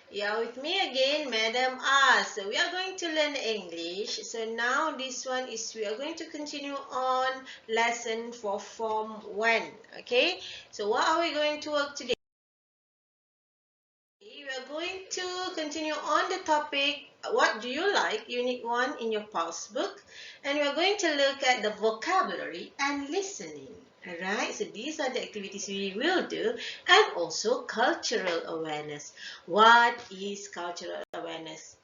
Yeah, with me again, Madam R. So we are going to learn English. So now this one is we are going to continue on lesson for Form 1. Okay, so what are we going to work today? We are going to continue on the topic, what do you like, Unit 1 in your pulse book. And we are going to look at the vocabulary and listening. Alright, so these are the activities we will do, and also cultural awareness. What is cultural awareness?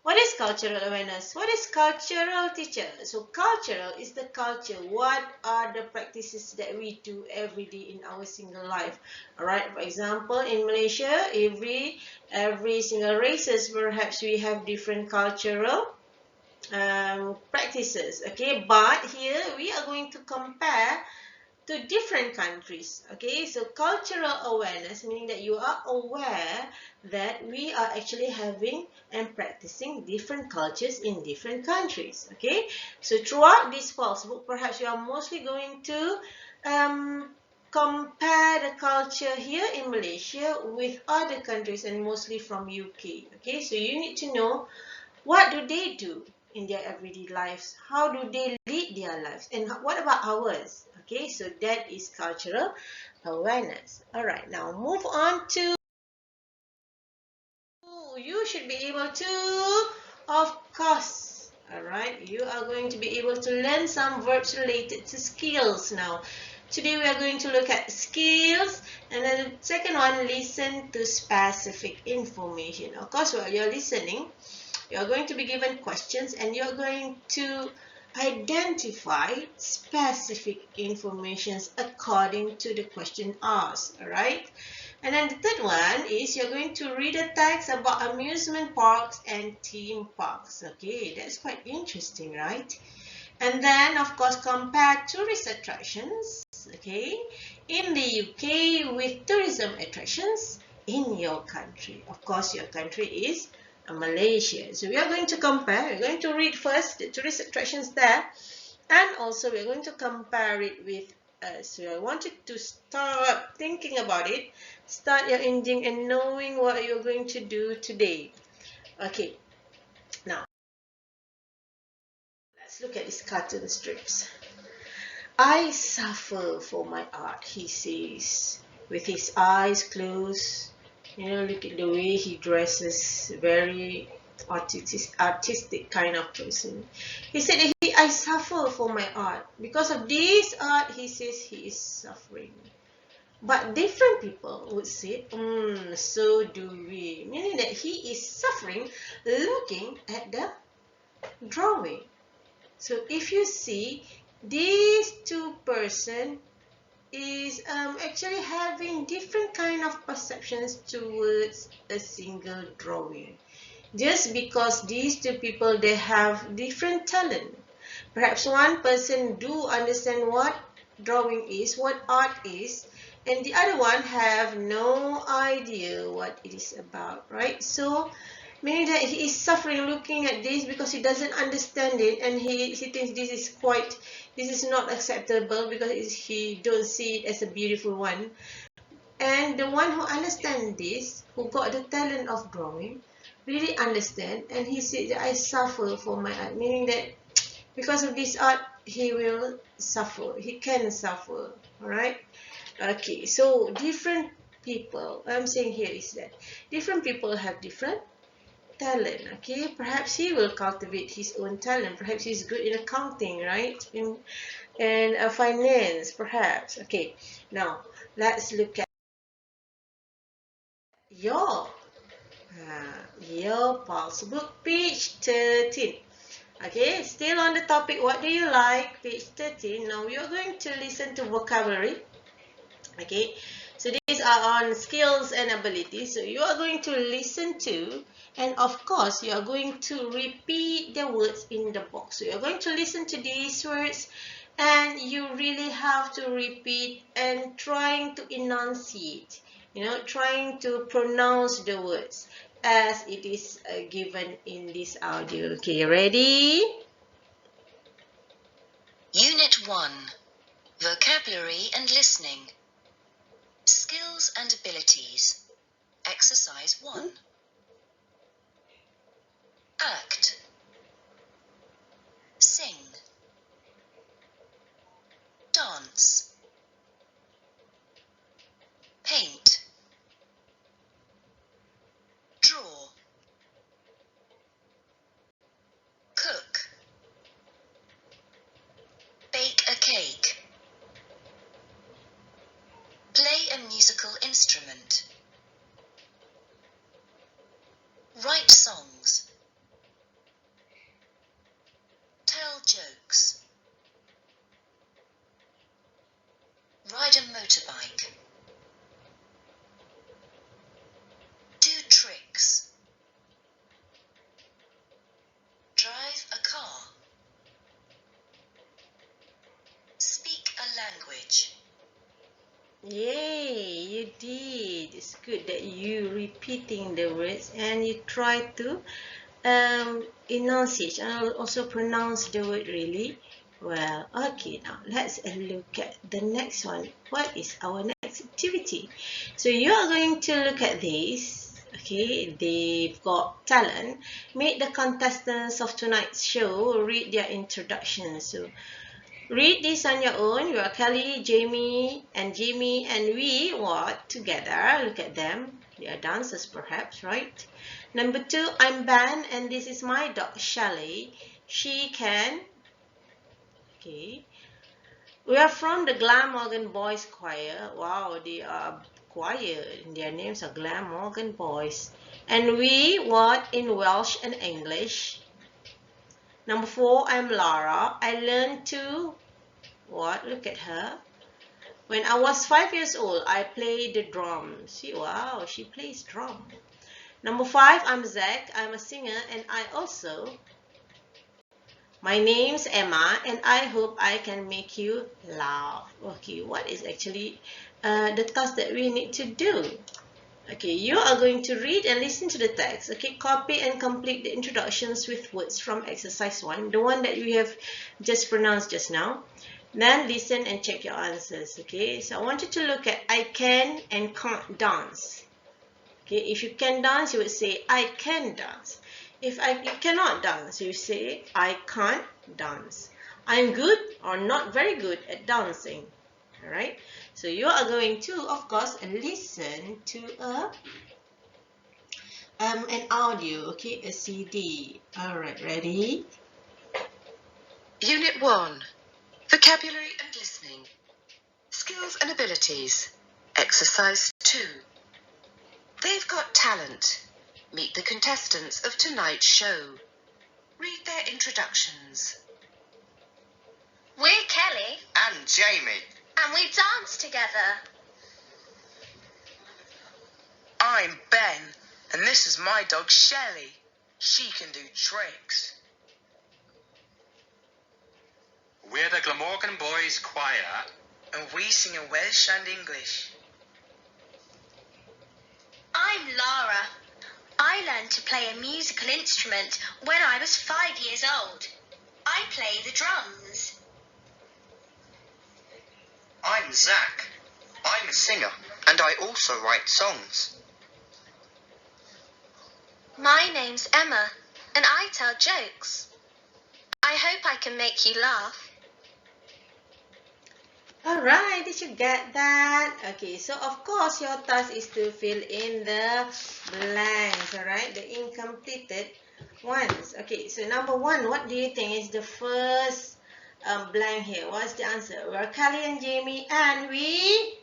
What is cultural awareness? What is cultural, teacher? So cultural is the culture. What are the practices that we do every day in our single life? All right. For example, in Malaysia, every single races, perhaps we have different cultural practices. Okay, but here we are going to compare to different countries. Okay, so cultural awareness meaning that you are aware that we are actually having and practicing different cultures in different countries. Okay, so throughout this course book, perhaps you are mostly going to um, compare the culture here in Malaysia with other countries and mostly from UK. Okay, so you need to know what do they do in their everyday lives? How do they lead their lives? And what about ours? Okay, so that is cultural awareness. All right, now move on to you should be able to, of course. All right, you are going to be able to learn some verbs related to skills now. Today we are going to look at skills, and then the second one, listen to specific information. Of course, while you're listening, you're going to be given questions and you're going to identify specific informations according to the question asked. All right. And then the third one is you're going to read a text about amusement parks and theme parks. Okay, that's quite interesting, right? And then, of course, compare tourist attractions, okay, in the UK with tourism attractions in your country. Of course, your country is Malaysia. So we are going to compare. We're going to read first the tourist attractions there, and also we're going to compare it with us. So I want you to start thinking about it, start your ending and knowing what you're going to do today. Okay, now let's look at these cartoon strips. I suffer for my art, he says, with his eyes closed. You know, look at the way he dresses, very artistic kind of person. He said that I suffer for my art. Because of this art, he says he is suffering. But different people would say, so do we. Meaning that he is suffering looking at the drawing. So if you see, these two person is actually having different kind of perceptions towards a single drawing. Just because these two people, they have different talent. Perhaps one person do understand what drawing is, what art is, and the other one have no idea what it is about, right? So meaning that he is suffering looking at this because he doesn't understand it, and he thinks this is not acceptable because he don't see it as a beautiful one. And the one who understands this, who got the talent of drawing, really understand, and he said that I suffer for my art, meaning that because of this art he will suffer, he can suffer. All right. Okay, so different people, I'm saying here is that different people have different talent. Okay, perhaps he will cultivate his own talent. Perhaps he's good in accounting, right? In finance, perhaps. Okay, now let's look at your your pulse book, page 13. Okay, still on the topic, what do you like? Page 13. Now you're going to listen to vocabulary. Okay, so these are on skills and abilities. So you are going to listen to, and of course you are going to repeat the words in the box. So you're going to listen to these words, and you really have to repeat and trying to enunciate, you know, trying to pronounce the words as it is given in this audio. Okay, ready? Unit 1. Vocabulary and Listening. Skills and Abilities. Exercise 1. Act. Sing. Dance. Paint. Draw. Cook. Bake a cake. Play a musical instrument. Write songs. Tell jokes. Ride a motorbike. Do tricks. Drive a car. Speak a language. Yay, you did. It's good that you repeating the words and you try to enunciate and also pronounce the word really well. Okay, now let's look at the next one. What is our next activity? So you are going to look at this. Okay, they've got talent. Make the contestants of tonight's show read their introductions. So read this on your own. You are Kelly, Jamie, and we what together. Look at them. They are dancers perhaps, right? Number 2, I'm Ben, and this is my dog Shelly. She can. Okay. We are from the Glamorgan Boys Choir. Wow, they are choir. Their names are Glamorgan Boys. And we what in Welsh and English. Number 4, I'm Lara. I learned to what? Look at her. When I was 5 years old, I played the drums. See, wow, she plays drum. Number 5, I'm Zach. I'm a singer and I also. My name's Emma and I hope I can make you laugh. Okay, what is actually the task that we need to do? Okay, you are going to read and listen to the text. Okay, copy and complete the introductions with words from exercise 1, the one that we have just pronounced just now. Then listen and check your answers. Okay, so I want you to look at I can and can't dance. Okay, if you can dance, you would say I can dance. If you cannot dance, you say I can't dance. I'm good or not very good at dancing. Alright, so you are going to, of course, listen to an audio, okay, a CD. Alright, ready? Unit 1. Vocabulary and listening. Skills and abilities. Exercise 2. They've got talent. Meet the contestants of tonight's show. Read their introductions. We're Kelly. And Jamie. And we dance together. I'm Ben, and this is my dog Shelley. She can do tricks. We're the Glamorgan Boys Choir. And we sing in Welsh and English. I'm Lara. I learned to play a musical instrument when I was 5 years old. I play the drums. I'm Zach. I'm a singer, and I also write songs. My name's Emma, and I tell jokes. I hope I can make you laugh. Alright, did you get that? Okay, so of course your task is to fill in the blanks, alright, the incompleted ones. Okay, so number 1, what do you think is the first blank here? What's the answer? We're Kelly and Jamie and we,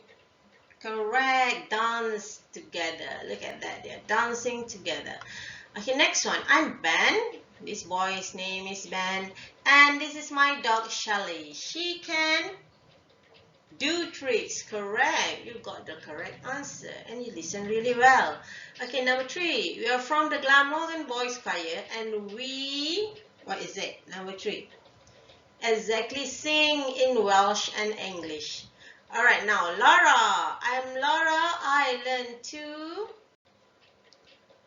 correct, dance together. Look at that, they're dancing together. Okay, next one, I'm Ben. This boy's name is Ben. And this is my dog Shelly. She can do tricks, correct. You got the correct answer and you listen really well. Okay, number 3. We are from the Glamorgan Boys Choir and we, what is it? Number 3. Exactly, sing in Welsh and English. Alright, now Laura. I'm Laura. I learned to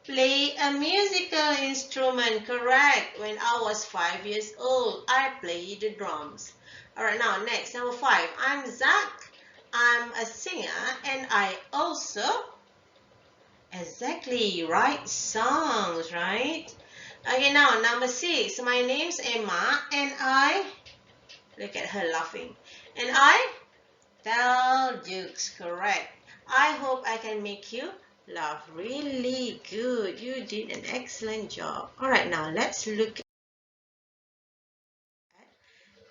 play a musical instrument, correct. When I was 5 years old, I played the drums. Alright, now next, number 5. I'm Zach. I'm a singer and I also exactly write songs, right? Okay, now number 6. My name's Emma and I, look at her laughing. And I tell jokes, correct. I hope I can make you laugh. Really good. You did an excellent job. Alright, now let's look at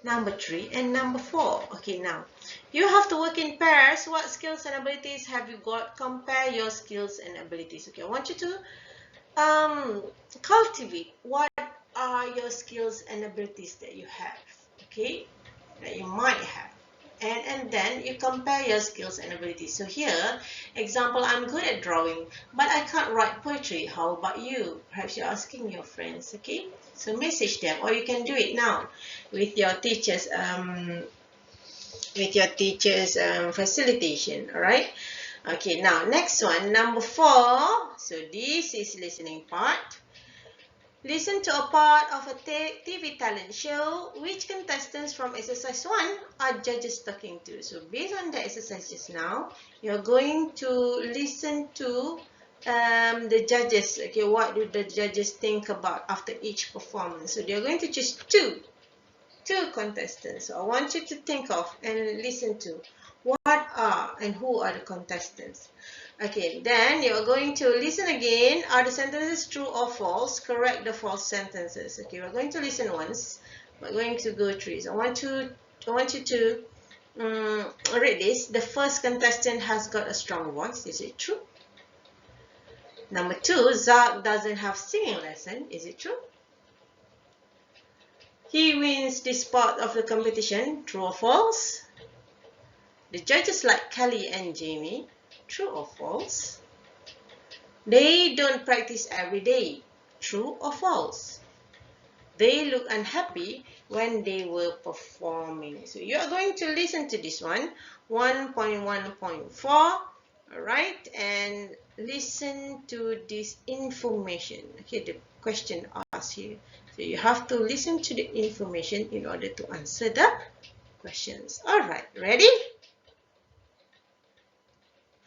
number 3 and number 4. Okay, now you have to work in pairs. What skills and abilities have you got? Compare your skills and abilities. Okay, I want you to cultivate what are your skills and abilities that you have, okay, that you might have, and then you compare your skills and abilities. So here, example, I'm good at drawing, but I can't write poetry. How about you? Perhaps you're asking your friends, okay? So message them, or you can do it now with your teachers, facilitation. All right. Okay, now next one, number 4. So this is listening part. Listen to a part of a TV talent show. Which contestants from exercise 1 are judges talking to? So based on the exercise just now, you're going to listen to the judges. Okay, what do the judges think about after each performance? So they're going to choose two contestants. So I want you to think of and listen to what are and who are the contestants. Okay, then you're going to listen again. Are the sentences true or false? Correct the false sentences. Okay, we're going to listen once. We're going to go through. So I want you to read this. The first contestant has got a strong voice. Is it true? Number 2, Zach doesn't have singing lesson. Is it true? He wins this part of the competition. True or false? The judges like Kelly and Jamie. True or false? They don't practice every day. True or false? They look unhappy when they were performing. So you are going to listen to this one, 1.1.4, alright, and listen to this information. Okay, the question asked here. So you have to listen to the information in order to answer the questions. Alright, ready?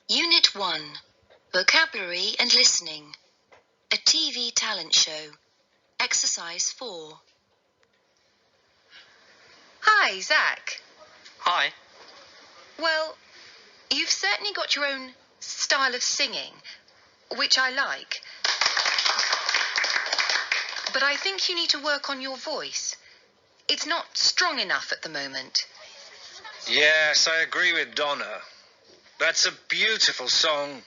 Unit 1. Vocabulary and Listening. A TV talent show. Exercise 4. Hi, Zach. Hi. Well, you've certainly got your own style of singing, which I like. But I think you need to work on your voice. It's not strong enough at the moment. Yes, I agree with Donna. That's a beautiful song,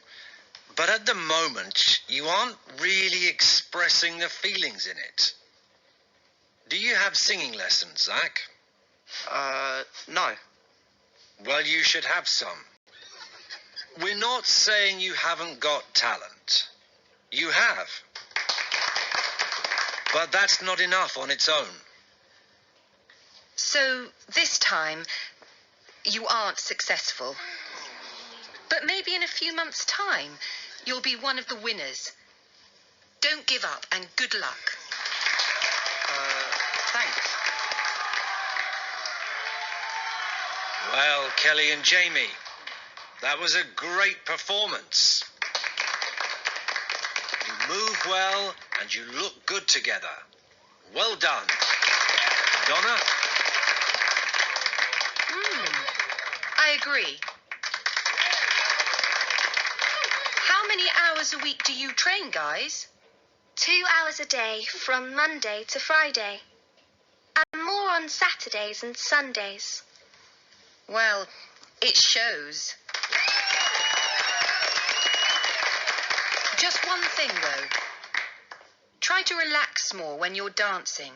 but at the moment, you aren't really expressing the feelings in it. Do you have singing lessons, Zach? No. Well, you should have some. We're not saying you haven't got talent. You have. But that's not enough on its own. So, this time, you aren't successful. But maybe in a few months' time, you'll be one of the winners. Don't give up, and good luck. Thanks. Well, Kelly and Jamie, that was a great performance. You move well and you look good together. Well done. Donna? I agree. How many hours a week do you train, guys? 2 hours a day from Monday to Friday. And more on Saturdays and Sundays. Well, it shows. Just one thing, though. Try to relax more when you're dancing.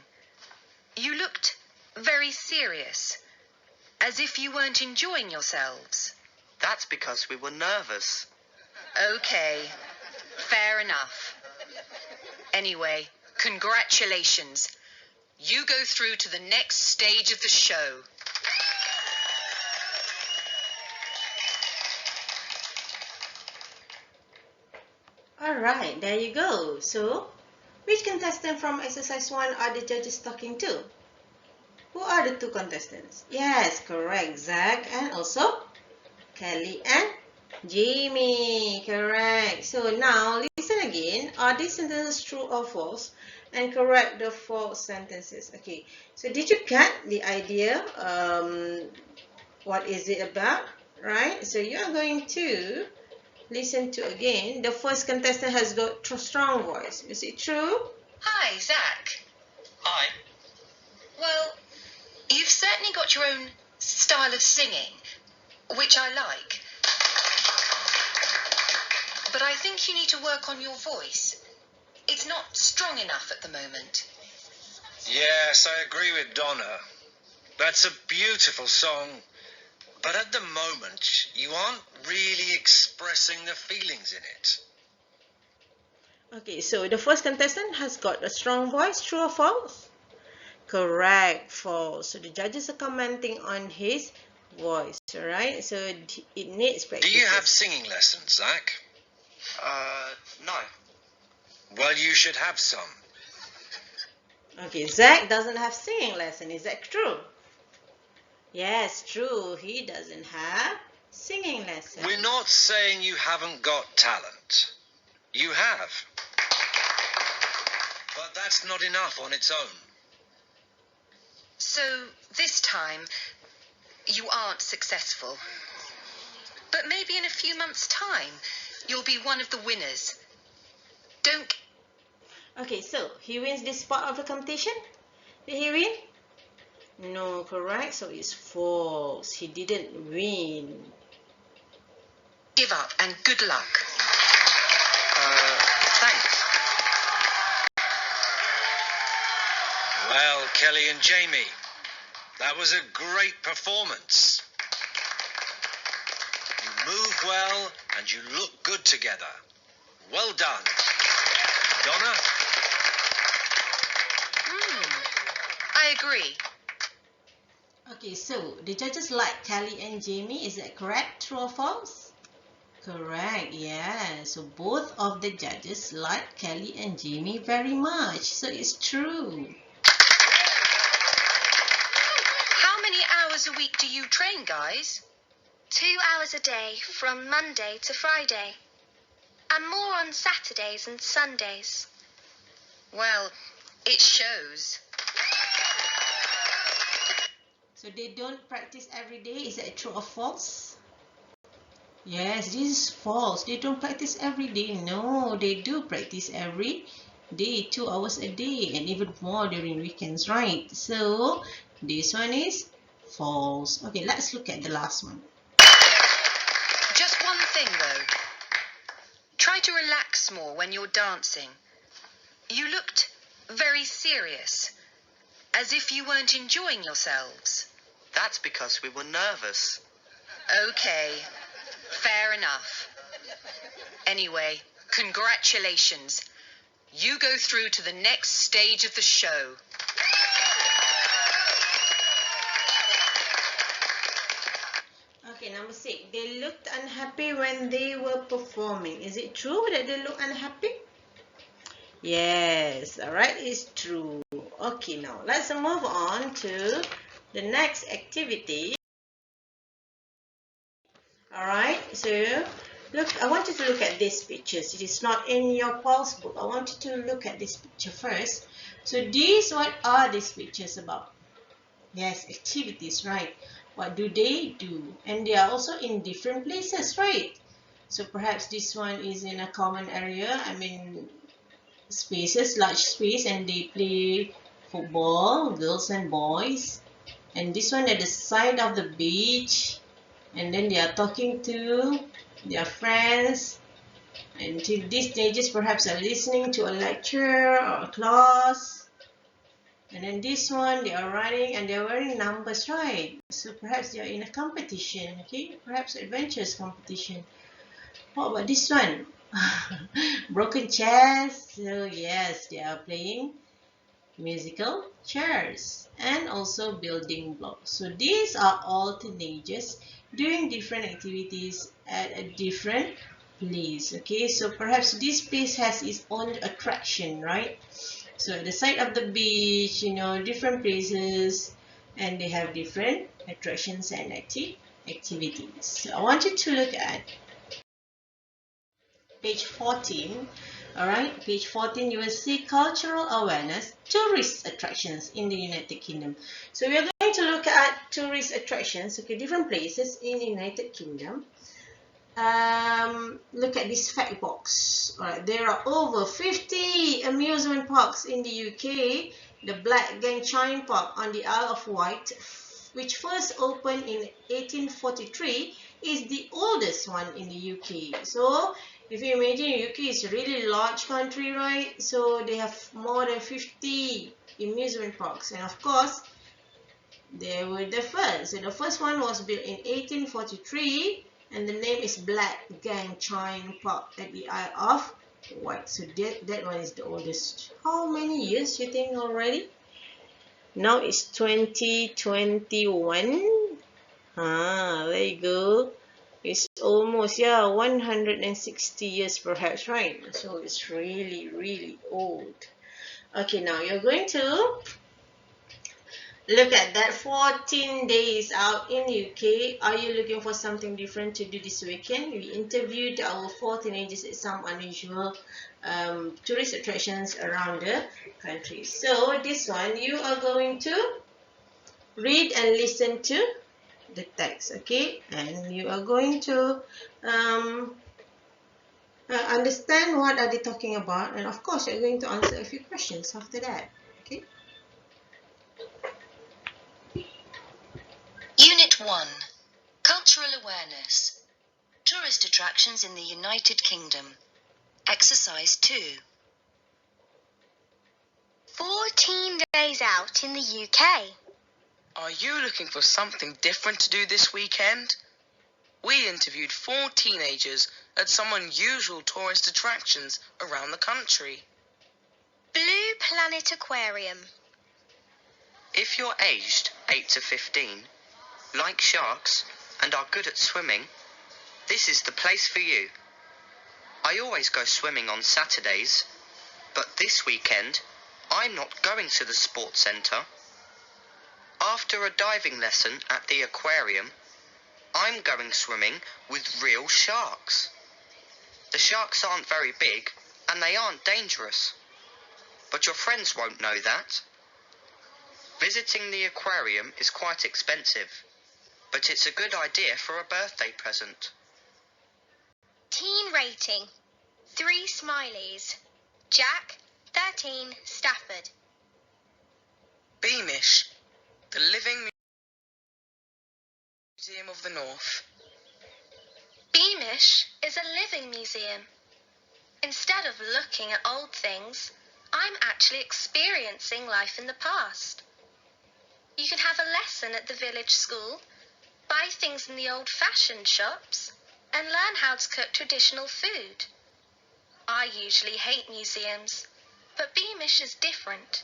You looked very serious, as if you weren't enjoying yourselves. That's because we were nervous. Okay, fair enough. Anyway, congratulations. You go through to the next stage of the show. Alright, there you go. So, which contestant from exercise 1 are the judges talking to? Who are the 2 contestants? Yes, correct. Zach and also Kelly and Jamie. Correct. So now listen again. again, are these sentences true or false? And correct the false sentences. Okay, so did you get the idea? What is it about? Right? So you are going to listen to again. The first contestant has got strong voice. Is it true? Hi, Zach. Hi. Well, you've certainly got your own style of singing, which I like. But I think you need to work on your voice. It's not strong enough at the moment. Yes, I agree with Donna. That's a beautiful song, but at the moment, you aren't really expressing the feelings in it. Okay, so the first contestant has got a strong voice. True or false? Correct, false. So the judges are commenting on his voice, alright? So it needs practice. Do you have singing lessons, Zach? No. Well, you should have some. Okay, Zach doesn't have singing lesson. Is that true? Yes, true. He doesn't have singing lesson. We're not saying you haven't got talent. You have. But that's not enough on its own. So this time, you aren't successful. But maybe in a few months' time, you'll be one of the winners. Don't... Okay, so he wins this part of the competition? Did he win? No, correct. So it's false. He didn't win. give up and good luck. Thanks. Well, Kelly and Jamie, that was a great performance. You move well and you look good together. Well done. Donna? I agree. Okay, so the judges like Kelly and Jamie. Is that correct? True or false? Correct, yeah. So both of the judges like Kelly and Jamie very much. So it's true. How many hours a week do you train, guys? 2 hours a day from Monday to Friday. And more on Saturdays and Sundays. Well, it shows. So they don't practice every day. Is that true or false? Yes, this is false. They don't practice every day. No, they do practice every day, 2 hours a day, and even more during weekends, right? So this one is false. Okay, let's look at the last one. Just one thing, though. Try to relax more when you're dancing. You looked very serious, as if you weren't enjoying yourselves. That's because we were nervous. Okay, fair enough. Anyway, congratulations. You go through to the next stage of the show. Okay, number 6. They looked unhappy when they were performing. Is it true that they look unhappy? Yes, alright, it's true. Okay, now let's move on to the next activity. Alright, so look, I want you to look at these pictures. It is not in your pulse book. I want you to look at this picture first. So these, what are these pictures about? Yes, activities, right? What do they do? And they are also in different places, right? So perhaps this one is in a common area. I mean, spaces, large space, and they play football, girls and boys. And this one at the side of the beach, and then they are talking to their friends. And these stages perhaps are listening to a lecture or a class. And then this one, they are running and they are wearing numbers, right? So perhaps they are in a competition, okay? Perhaps adventurous competition. What about this one? Broken chairs. So yes, they are playing musical chairs and also building blocks. So these are all teenagers doing different activities at a different place. Okay, so perhaps this place has its own attraction, right? So at the side of the beach, you know, different places, and they have different attractions and activities. So I want you to look at page 14. Alright, page 14, you will see cultural awareness, tourist attractions in the United Kingdom. So we are going to look at tourist attractions, okay, different places in the United Kingdom. Look at this fact box. Alright, there are over 50 amusement parks in the UK. The Black Gang Chine Park on the Isle of Wight, which first opened in 1843, is the oldest one in the UK. So if you imagine, UK is a really large country, right? So they have more than 50 amusement parks, and of course they were the first. So the first one was built in 1843, and the name is Black Gang Chine Park at the Isle of Wight. So that one is the oldest. How many years you think already? Now it's 2021. There you go. It's almost, yeah, 160 years perhaps, right? So it's really, really old. Okay, now you're going to look at that 14 days out in UK. Are you looking for something different to do this weekend? We interviewed our 4 teenagers at some unusual tourist attractions around the country. So this one, you are going to read and listen to the text, okay? And you are going to understand what are they talking about, and of course you're going to answer a few questions after that, okay? Unit 1. Cultural Awareness. Tourist Attractions in the United Kingdom. Exercise 2. 14 days out in the UK. Are you looking for something different to do this weekend? We interviewed 4 teenagers at some unusual tourist attractions around the country. Blue Planet Aquarium. If you're aged 8 to 15, like sharks, and are good at swimming, this is the place for you. I always go swimming on Saturdays, but this weekend I'm not going to the sports centre. After a diving lesson at the aquarium, I'm going swimming with real sharks. The sharks aren't very big and they aren't dangerous, but your friends won't know that. Visiting the aquarium is quite expensive, but it's a good idea for a birthday present. Teen rating. 3 smileys. Jack, 13, Stafford. Beamish, the Living Museum of the North. Beamish is a living museum. Instead of looking at old things, I'm actually experiencing life in the past. You can have a lesson at the village school, buy things in the old-fashioned shops, and learn how to cook traditional food. I usually hate museums, but Beamish is different.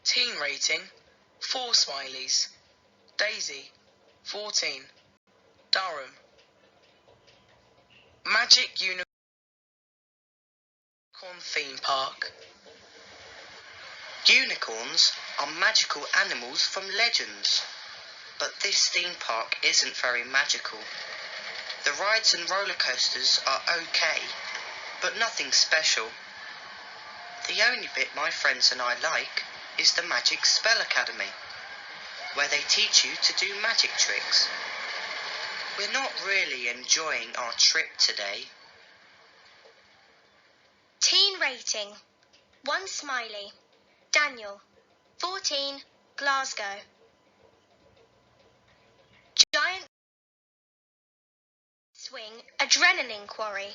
Teen rating, 4 smileys. Daisy, 14, Durham. Magic Unicorn Theme Park. Unicorns are magical animals from legends, but this theme park isn't very magical. The rides and roller coasters are okay, but nothing special. The only bit my friends and I like is the Magic Spell Academy, where they teach you to do magic tricks. We're not really enjoying our trip today. Teen rating. 1 smiley. Daniel, 14, Glasgow. Giant swing adrenaline quarry.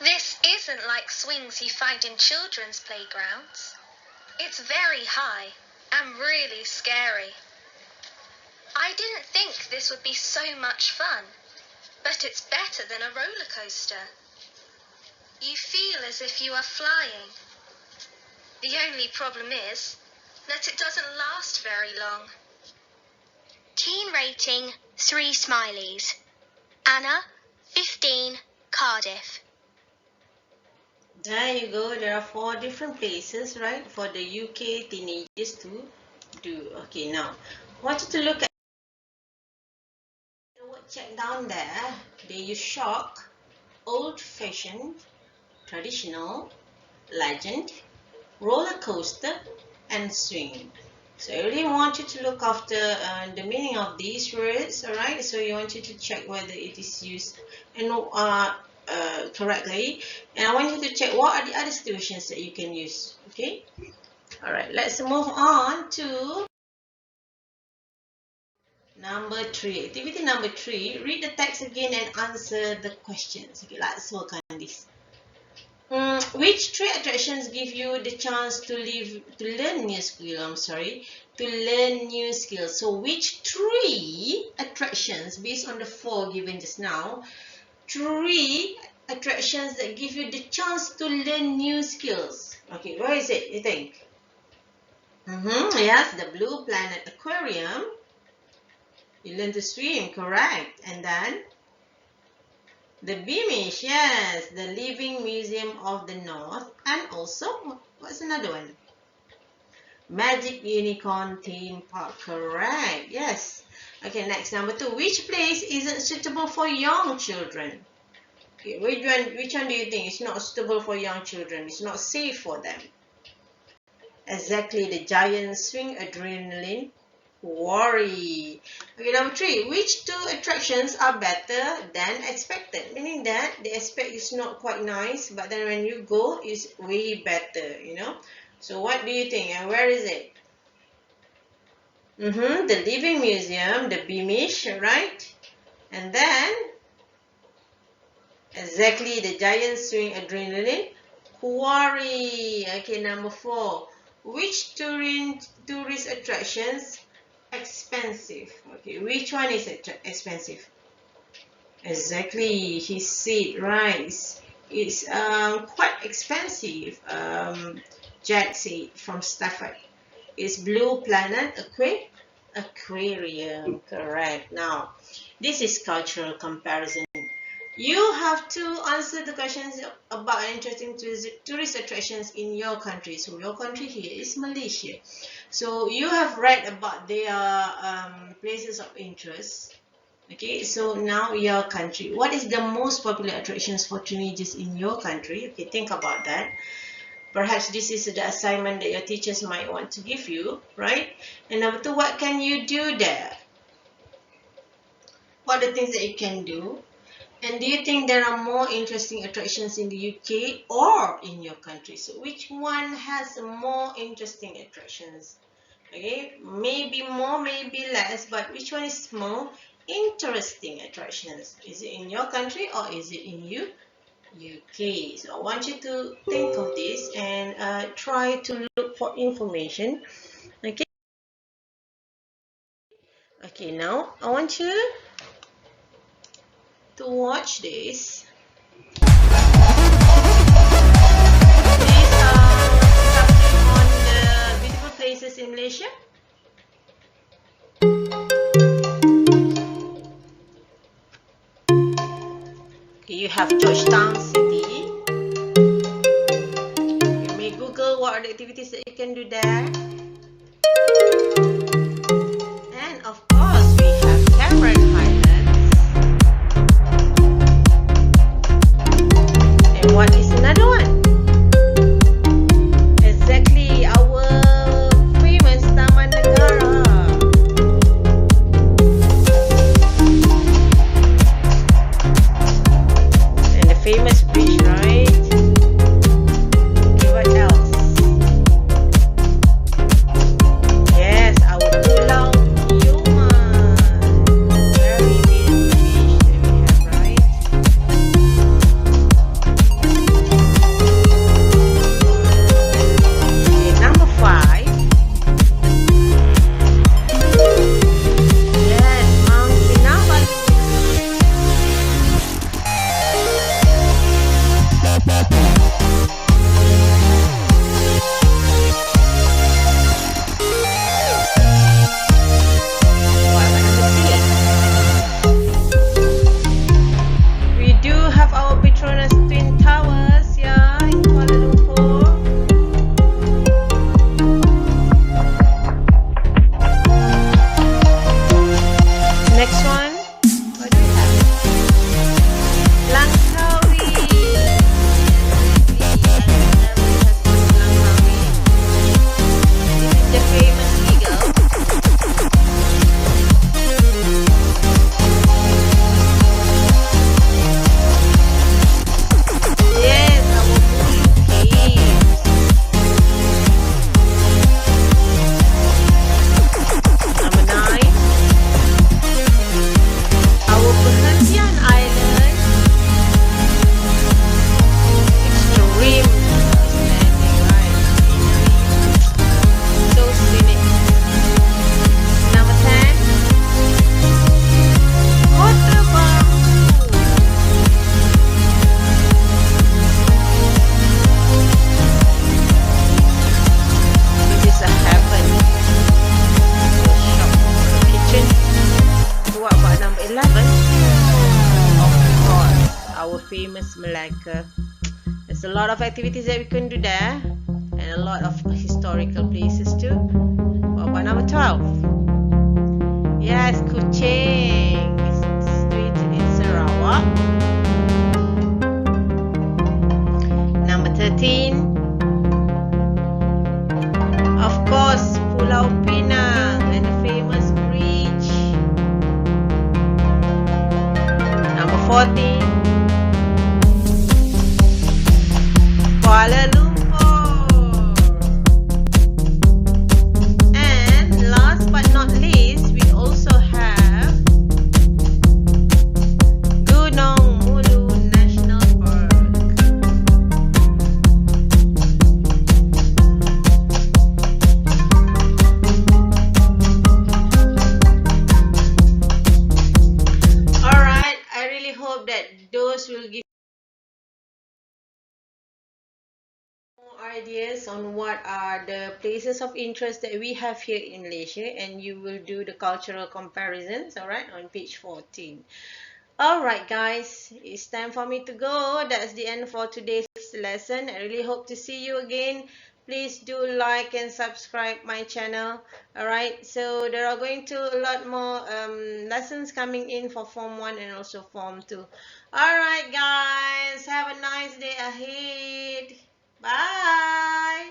This isn't like swings you find in children's playgrounds. It's very high and really scary. I didn't think this would be so much fun, but it's better than a roller coaster. You feel as if you are flying. The only problem is that it doesn't last very long. Teen rating, 3 smileys. Anna, 15, Cardiff. There you go. There are 4 different places, right, for the UK teenagers to do. Okay, now I want you to look at the word check down there. They use shark, old-fashioned, traditional, legend, roller coaster, and swing. So I really want you to look after the meaning of these words, alright? So you want you to check whether it is used and correctly. And I want you to check what are the other situations that you can use, okay? Alright, let's move on to number 3. Activity number 3, read the text again and answer the questions. Okay, let's work on this. Which 3 attractions give you the chance to learn new skills? To learn new skills. So which 3 attractions, based on the 4 given just now, 3 attractions that give you the chance to learn new skills? Okay, where is it, you think? Yes, the Blue Planet Aquarium. You learn to swim, correct. And then the Beamish, yes, the Living Museum of the North. And also, what's another one? Magic Unicorn Theme Park, correct. Yes. Okay, next, number 2. Which place isn't suitable for young children? Okay, which one do you think is not suitable for young children? It's not safe for them. Exactly, the Giant Swing Adrenaline Quarry. Okay, number 3. Which 2 attractions are better than expected? Meaning that the aspect is not quite nice, but then when you go, it's way better, you know. So what do you think? And where is it? The Living Museum, the Beamish, right? And then, exactly, the Giant Swing Adrenaline Quarry. Okay, number 4. Which tourist attractions expensive? Okay, which one is expensive? Exactly, he said right. It's quite expensive. Jack said from Stafford. It's Blue Planet Aquarium, correct. Now, this is cultural comparison. You have to answer the questions about interesting tourist attractions in your country. So your country here is Malaysia. So you have read about their places of interest. Okay, so now your country. What is the most popular attractions for teenagers in your country? Okay, think about that. Perhaps this is the assignment that your teachers might want to give you, right? And number 2, what can you do there? What are the things that you can do? And do you think there are more interesting attractions in the UK or in your country? So which one has more interesting attractions? Okay, maybe more, maybe less, but which one is more interesting attractions? Is it in your country or is it in UK? So I want you to think of this and try to look for information. Okay. Okay, now I want you to watch this. These are something on the beautiful places in Malaysia. Okay, you have Georgetown City. You may Google what are the activities that you can do there. And of course, we have Cameron Highlands. And what is another one? Exactly, our famous Taman Negara. And the famous bridge, right? Okay, what else? famous Malacca. There's a lot of activities that we can do there, and a lot of historical places too. What about number 12? Yes, Kuching. It's situated in Sarawak. Number 13. Of course, Pulau Pinang and the famous bridge. Number 14. Kuala Lumpur. And last but not least, we also have Gunung Mulu National Park. Alright, I really hope that those will give more ideas on what are the places of interest that we have here in Malaysia, and you will do the cultural comparisons, alright, on page 14. Alright guys, it's time for me to go. That's the end for today's lesson. I really hope to see you again. Please do like and subscribe my channel. Alright, so there are going to a lot more lessons coming in for Form 1 and also Form 2. Alright guys, have a nice day ahead. Bye!